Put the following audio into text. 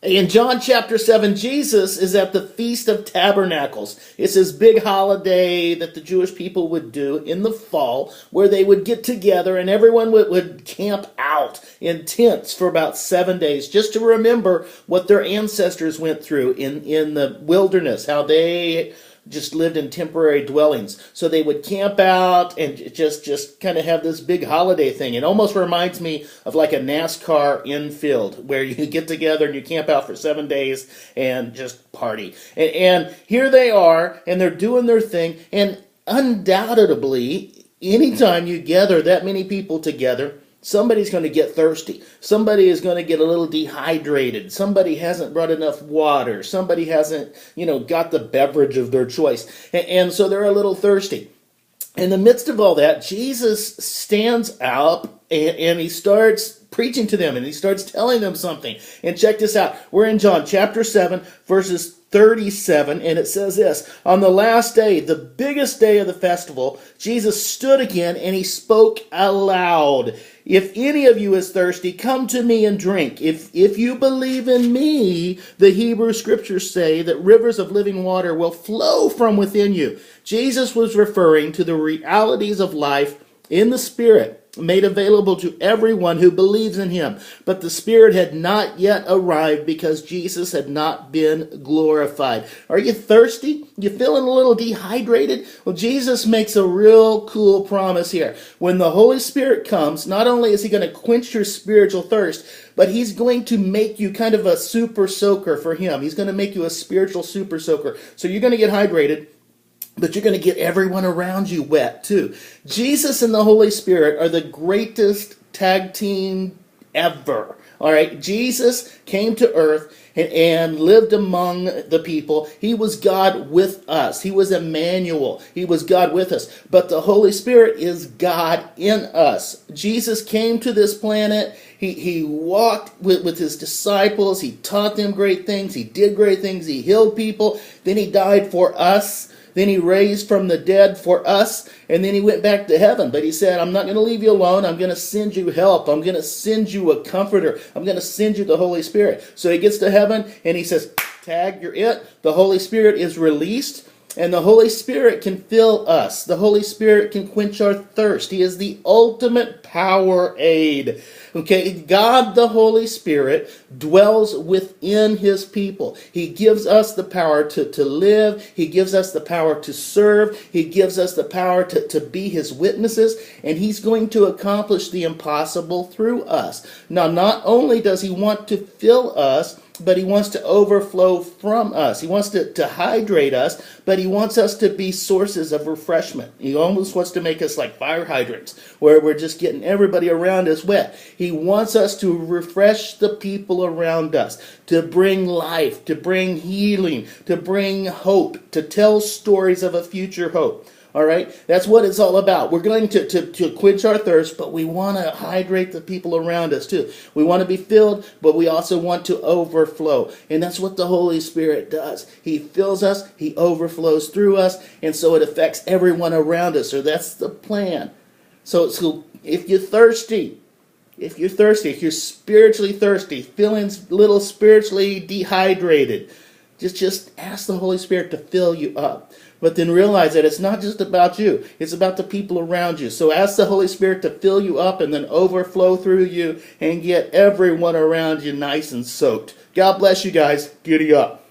In John chapter 7, Jesus is at the Feast of Tabernacles. It's this big holiday that the Jewish people would do in the fall where they would get together and everyone would camp out in tents for about 7 days just to remember what their ancestors went through in the wilderness, how they just lived in temporary dwellings. So they would camp out and just kind of have this big holiday thing. It almost reminds me of like a NASCAR infield where you get together and you camp out for 7 days and just party. And here they are, and they're doing their thing. And undoubtedly, anytime you gather that many people together, somebody's going to get thirsty. Somebody is going to get a little dehydrated. Somebody hasn't brought enough water. Somebody hasn't, got the beverage of their choice. And so they're a little thirsty. In the midst of all that, Jesus stands up and he starts preaching to them and he starts telling them something. And check this out. We're in John chapter 7, verses 37, and it says this: On the last day, the biggest day of the festival, Jesus stood again and he spoke aloud. If any of you is thirsty, come to me and drink. If you believe in me, the Hebrew scriptures say that rivers of living water will flow from within you. Jesus was referring to the realities of life in the Spirit, made available to everyone who believes in him. But the Spirit had not yet arrived because Jesus had not been glorified. Are you thirsty? You feeling a little dehydrated? Well, Jesus makes a real cool promise here. When the Holy Spirit comes, not only is he going to quench your spiritual thirst, but he's going to make you kind of a super soaker for him. He's going to make you a spiritual super soaker. So you're going to get hydrated, but you're going to get everyone around you wet too. Jesus and the Holy Spirit are the greatest tag team ever. All right, Jesus came to earth and lived among the people. He was God with us. He was Emmanuel. He was God with us. But the Holy Spirit is God in us. Jesus came to this planet. He walked with his disciples. He taught them great things. He did great things. He healed people. Then he died for us. Then he raised from the dead for us, and then he went back to heaven. But he said, I'm not going to leave you alone. I'm going to send you help. I'm going to send you a comforter. I'm going to send you the Holy Spirit. So he gets to heaven, and he says, tag, you're it. The Holy Spirit is released, and the Holy Spirit can fill us. The Holy Spirit can quench our thirst. He is the ultimate power aid. Okay, God the Holy Spirit dwells within his people. He gives us the power to live. He gives us the power to serve. He gives us the power to be his witnesses. And he's going to accomplish the impossible through us. Now, not only does he want to fill us, but he wants to overflow from us. He wants to hydrate us, but he wants us to be sources of refreshment. He almost wants to make us like fire hydrants, where we're just getting everybody around us wet. He wants us to refresh the people around us, to bring life, to bring healing, to bring hope, to tell stories of a future hope. All right, that's what it's all about. We're going to quench our thirst, but we want to hydrate the people around us too. We want to be filled, but we also want to overflow. And that's what the Holy Spirit does. He fills us, he overflows through us, and so it affects everyone around us. So that's the plan. So if you're thirsty, if you're spiritually thirsty, feeling a little spiritually dehydrated, just ask the Holy Spirit to fill you up. But then realize that it's not just about you. It's about the people around you. So ask the Holy Spirit to fill you up and then overflow through you and get everyone around you nice and soaked. God bless you guys. Giddy up.